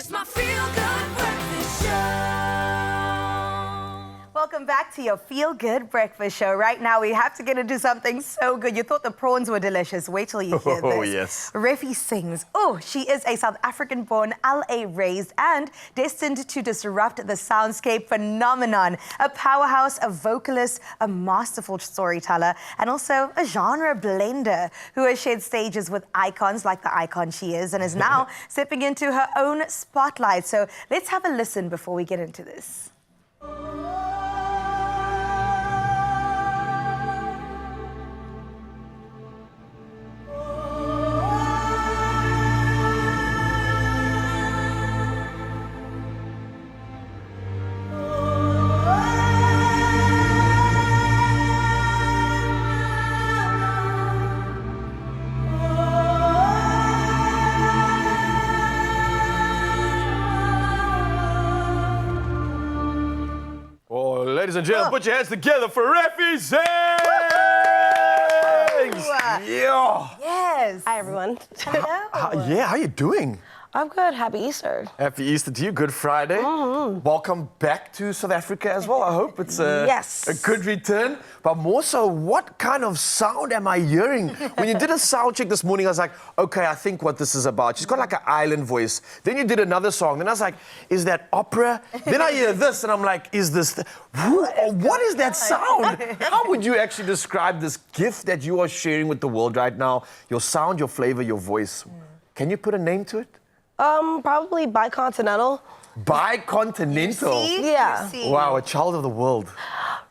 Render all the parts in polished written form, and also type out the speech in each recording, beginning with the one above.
It's my feel-good breakfast show. Welcome back to your Feel Good Breakfast Show. Right now, we have to get into something so good. You thought the prawns were delicious. Wait till you hear this. Oh, yes. Refi Sings. Oh, she is a South African-born, LA-raised, and destined to disrupt the soundscape phenomenon. A powerhouse, a vocalist, a masterful storyteller, and also a genre blender who has shared stages with icons like the icon she is and is now stepping into her own spotlight. So let's have a listen before we get into this. Ladies and gentlemen, put your hands together for Refi Sings! Yeah! Yes. Hi, everyone. Hello. How you doing? I'm good. Happy Easter. Happy Easter to you. Good Friday. Welcome back to South Africa as well. I hope it's a good return. But more so, what kind of sound am I hearing? When you did a sound check this morning, I was like, okay, I think what this is about. She's got like an island voice. Then you did another song. Then I was like, is that opera? Then I hear this and I'm like, is this... What is that sound? How would you actually describe this gift that you are sharing with the world right now? Your sound, your flavor, your voice. Can you put a name to it? Probably bicontinental. Bicontinental? Yeah. Wow, a child of the world.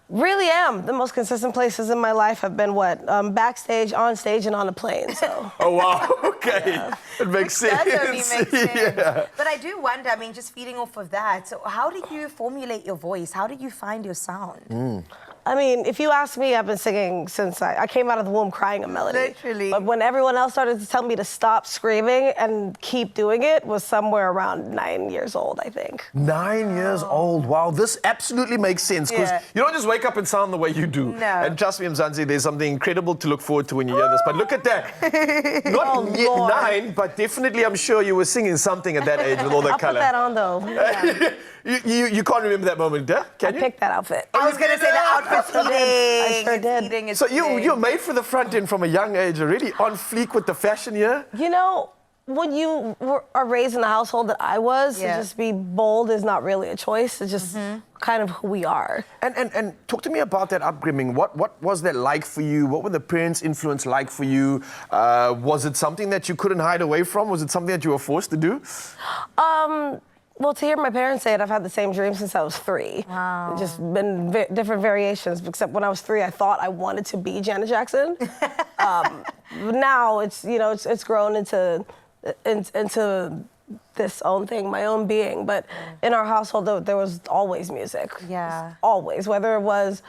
Really am. The most consistent places in my life have been what? Backstage, on stage, and on a plane, so. Oh, wow, okay. Yeah. It makes sense. That totally makes sense. Yeah. But I do wonder, I mean, just feeding off of that, so how do you formulate your voice? How do you find your sound? I mean, if you ask me, I've been singing since I came out of the womb crying a melody. Literally. But when everyone else started to tell me to stop screaming and keep doing it was somewhere around 9 years old, I think. 9 years old. Wow, this absolutely makes sense because you don't just wake up and sound the way you do. No. And trust me, Mzansi, there's something incredible to look forward to when you hear this. But look at that. Not yet 9, but definitely I'm sure you were singing something at that age with all the I'll color. put that on, though. Yeah. You can't remember that moment, can you? I picked that outfit. I was going to say the outfit's eating. I sure did. Eating, So you're made for the front end from a young age already, on fleek with the fashion here? You know, when you are raised in the household that I was, to just be bold is not really a choice. It's just kind of who we are. And talk to me about that upbringing. What was that like for you? What were the parents' influence like for you? Was it something that you couldn't hide away from? Was it something that you were forced to do? Well, to hear my parents say it, I've had the same dream since I was 3. Wow. It's just been different variations, except when I was 3, I thought I wanted to be Janet Jackson. Now it's, you know, it's grown into this own thing, my own being. But in our household, there was always music. Yeah. Always, whether it was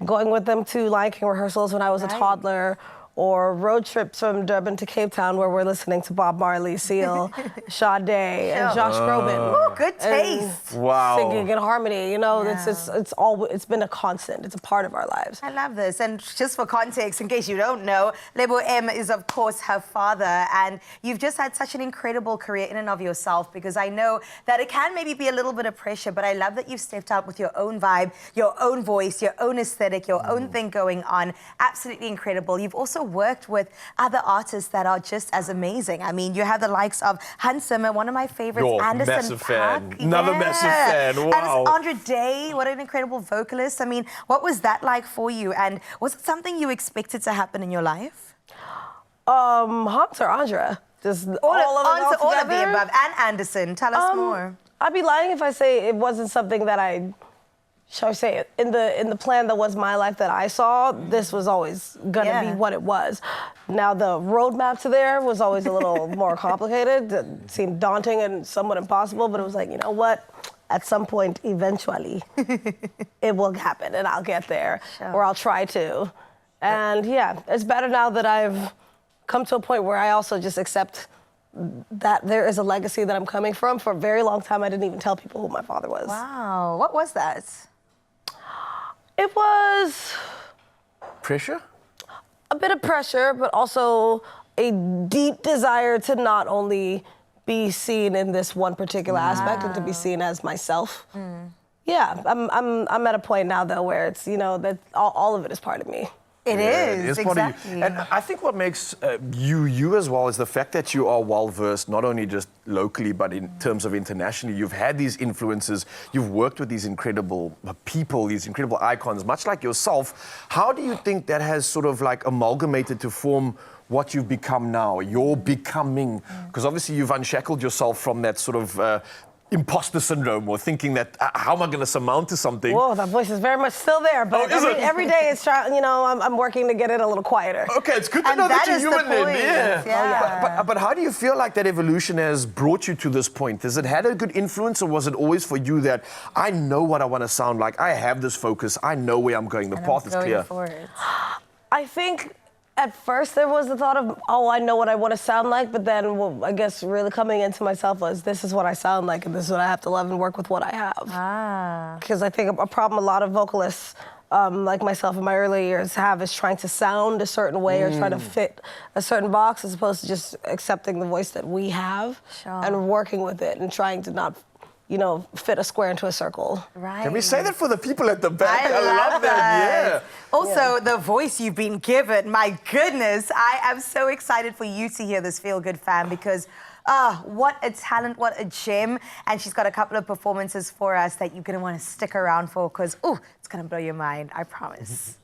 going with them to Lion King rehearsals when I was a toddler, or road trips from Durban to Cape Town where we're listening to Bob Marley, Seal, Sade, and Josh Groban. Oh, good taste. Wow. Singing in harmony, you know, it's been a constant. It's a part of our lives. I love this. And just for context, in case you don't know, Lebo M is, of course, her father. And you've just had such an incredible career in and of yourself, because I know that it can maybe be a little bit of pressure, but I love that you've stepped out with your own vibe, your own voice, your own aesthetic, your own thing going on. Absolutely incredible. You've also worked with other artists that are just as amazing. I mean, you have the likes of Hans Zimmer, one of my favorites, Anderson massive .Paak. fan. Another massive fan. Wow. And Andre Day, what an incredible vocalist. I mean, what was that like for you? And was it something you expected to happen in your life? Hans or Andra? Just all of the above. And Anderson, tell us more. I'd be lying if I say it wasn't something that shall I say it, in the plan that was my life that I saw, this was always gonna be what it was. Now the roadmap to there was always a little more complicated. It seemed daunting and somewhat impossible, but it was like, you know what? At some point, eventually, it will happen and I'll get there, or I'll try to. And yeah, it's better now that I've come to a point where I also just accept that there is a legacy that I'm coming from. For a very long time, I didn't even tell people who my father was. Wow, what was that? It was Pressure? a bit of pressure, but also a deep desire to not only be seen in this one particular aspect and to be seen as myself. Yeah, I'm at a point now though where it's, you know, that all of it is part of me. It is, part of exactly. you. And I think what makes you as well is the fact that you are well-versed, not only just locally, but in terms of internationally. You've had these influences, you've worked with these incredible people, these incredible icons, much like yourself. How do you think that has sort of like amalgamated to form what you've become now, your becoming? Because obviously you've unshackled yourself from that sort of imposter syndrome, or thinking that how am I going to surmount to something? Whoa, that voice is very much still there, but every day it's trying. You know, I'm working to get it a little quieter. Okay, it's good to know that you're human then. Yeah. But how do you feel like that evolution has brought you to this point? Has it had a good influence, or was it always for you that I know what I want to sound like, I have this focus, I know where I'm going, the path is clear? I think at first there was the thought of, oh, I know what I want to sound like, but then I guess really coming into myself was, this is what I sound like, and this is what I have to love and work with what I have. Because I think a problem a lot of vocalists, like myself in my early years, have is trying to sound a certain way or trying to fit a certain box, as opposed to just accepting the voice that we have and working with it and trying to not, you know, fit a square into a circle. Right. Can we say that for the people at the back? I love that. Yeah. Also, the voice you've been given, my goodness, I am so excited for you to hear this Feel Good, fam, because what a talent, what a gem. And she's got a couple of performances for us that you're going to want to stick around for, because, it's going to blow your mind, I promise.